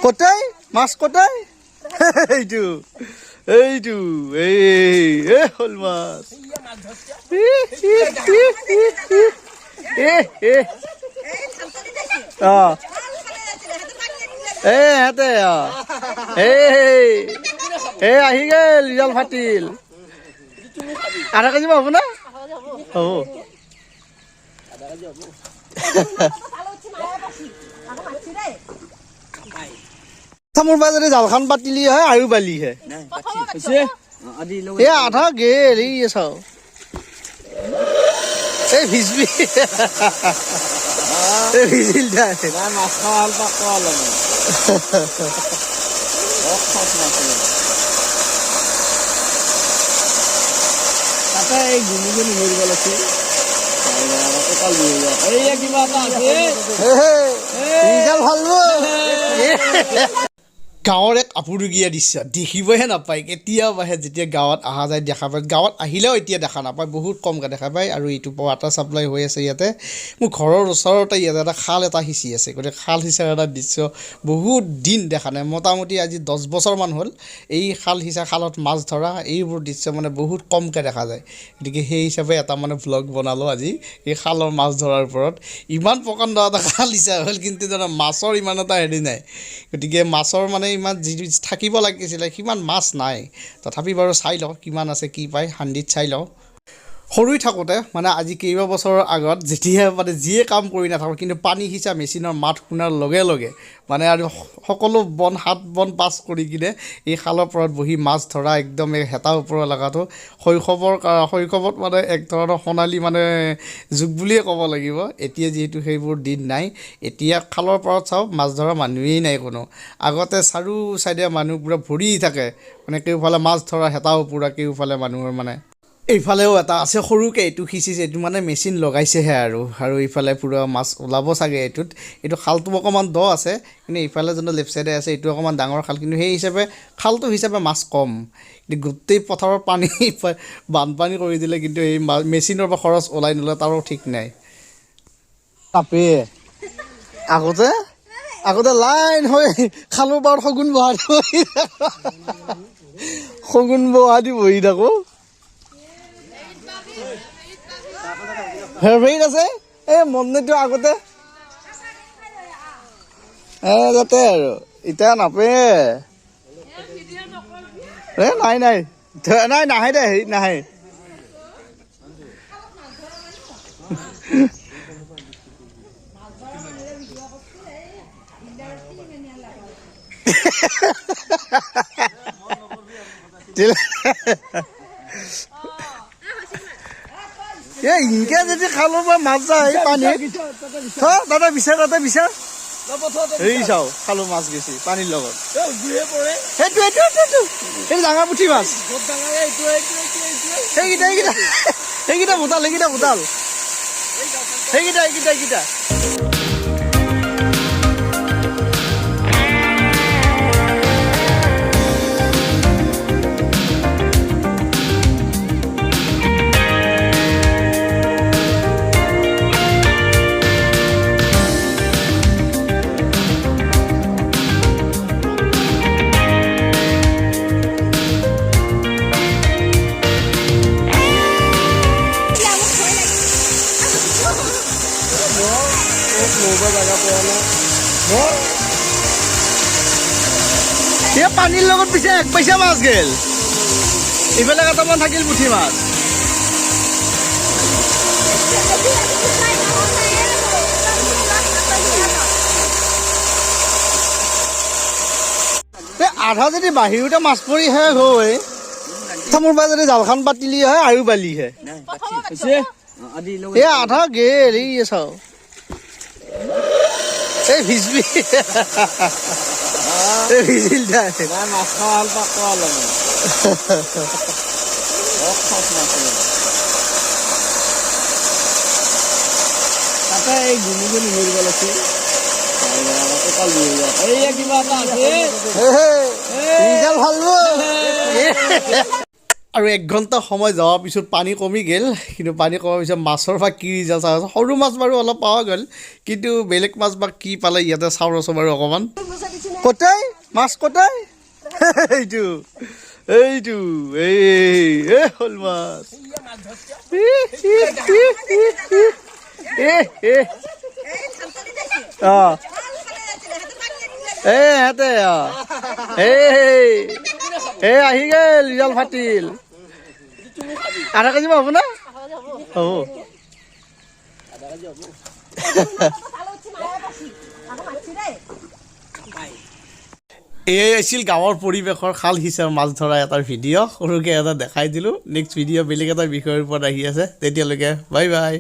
কটাই মাছ কটাই এইটো এইটো এই হল মাছ হেতে আহি গেল ৰিজাল্ট ফাটিল আধা কেজি হ'ব না হ'ব মোৰ বাজাৰে জালখান পাতিলি হয় আৰু বালি হে আধা গেল এই চাও এই ভিজবি ভিজিল মাছ খাওয়া তাতে এই গুণিগুণি মৰিব লাগিছিল কিবা এটা আছে গাঁৱৰ এক আপুৰুগীয়া দৃশ্য দেখিবহে নাপায় কেতিয়াবাহে যেতিয়া গাঁৱত অহা যায় দেখা পায় গাঁৱত আহিলেও এতিয়া দেখা নাপায় বহুত কমকৈ দেখা পায় আৰু এইটো ৱাটাৰ ছাপ্লাই হৈ আছে ইয়াতে মোৰ ঘৰৰ ওচৰতে ইয়াতে এটা খাল এটা সিঁচি আছে গতিকে খাল সিঁচাৰ এটা দৃশ্য বহুত দিন দেখা নাই মোটামুটি আজি 10 বছৰমান হ'ল এই খাল সিঁচা খালত মাছ ধৰা এইবোৰ দৃশ্য মানে বহুত কমকৈ দেখা যায় গতিকে সেই হিচাপে এটা মানে ভ্লগ বনালোঁ আজি এই খালৰ মাছ ধৰাৰ ওপৰত ইমান প্ৰকাণ্ড এটা খাল সিঁচা হ'ল কিন্তু জানা মাছৰ ইমান এটা হেৰি নাই গতিকে মাছৰ মানে ইমান যি থাকিব লাগিছিলে সিমান মাছ নাই তথাপি বাৰু চাই লওঁ কিমান আছে কি পায় হান্দিত চাই লওঁ সৰু থাকোঁতে মানে আজি কেইবা বছৰৰ আগত যেতিয়া মানে যিয়ে কাম কৰি নাথাকোঁ কিন্তু পানী সিঁচা মেচিনৰ মাত শুনাৰ লগে লগে মানে আৰু সকলো হাত বন পাছ কৰি কিনে এই খালৰ ওপৰত বহি মাছ ধৰা একদম হেতাৰ ওপৰত লগাটো শৈশৱত মানে এক ধৰণৰ সোণালী মানে যুগ বুলিয়ে ক'ব লাগিব এতিয়া যিহেতু সেইবোৰ দিন নাই এতিয়া খালৰ ওপৰত চাওক মাছ ধৰা মানুহেই নাই কোনো আগতে চাৰু চাইডে মানুহ পুৰা ভৰি থাকে মানে কেউফালে মাছ ধৰা হেতাও পুৰা কেউফালে মানুহৰ মানে এইফালেও এটা আছে সৰুকৈ এইটো সিঁচিছে এইটো মানে মেচিন লগাইছেহে আৰু এইফালে পুৰা মাছ ওলাব চাগে এইটো খালটো অকণমান দ আছে কিন্তু এইফালে যোনটো লেফ্ট চাইডে আছে এইটো অকণমান ডাঙৰ খাল কিন্তু সেই হিচাপে খালটো হিচাপে মাছ কম কিন্তু গোটেই পথাৰৰ পানী বানপানী কৰি দিলে কিন্তু এই মেচিনৰ পৰা খৰচ ওলাই নলয় তাৰো ঠিক নাই তাপে আগতে লাইন হৈ খালৰ পাৰত শগুন বহা দি বহি থাকোঁ ফেভাৰিট আছে এই মন্দিৰটো আগতে যাতে আৰু এতিয়া নাপে নাই নাহে দে হেৰিত নাহে ইনকে যদি খালৰ পৰা মাছ যায় পানী দাদা বিচাৰ হেৰি চাওঁ খালো মাছ গেছি পানীৰ লগত সেইটো ডাঙৰ পুঠি মাছ সেইকেইটা ভোটাল সেইকেইটা পানীৰ লগত পিছে 1 পইচা মাছ গেল এইফালে কেইটামান থাকিল পুঠি মাছ আধা যদি বাহিৰতে মাছ পৰি শেষ হয় মোৰ বাজাৰে জালখান পাতিলি হয় আৰু বালি হে আধা গেল এই চাও এই ভিজবি ভিজিল মাছ খাওয়া তাতে এই গুণিগুণি মৰিব লাগিছিল কিবা এটা আছে আৰু 1 ঘণ্টা সময় যোৱাৰ পিছত পানী কমি গ'ল কিন্তু পানী কমাৰ পিছত মাছৰ বা কি ৰিজাল্ট চাওঁ সৰু মাছ বাৰু অলপ পোৱা গ'ল কিন্তু বেলেগ মাছ বা কি পালে ইয়াতে চাওঁ ৰচোন বাৰু অকণমান কটাই মাছ কটাই এইটো এইটো এই শ'ল মাছ অঁ সিহঁতে আহি গ'ল ৰিজাল্ট ফাটিল আধা কেজি হ'ব না হ'ব এয়াই আছিল গাঁৱৰ পৰিৱেশৰ খাল হিচাপে মাছ ধৰা এটা ভিডিঅ' সৰুকৈ এটা দেখাই দিলোঁ নেক্সট ভিডিঅ' বেলেগ এটা বিষয়ৰ ওপৰত আহি আছে তেতিয়ালৈকে বাই বাই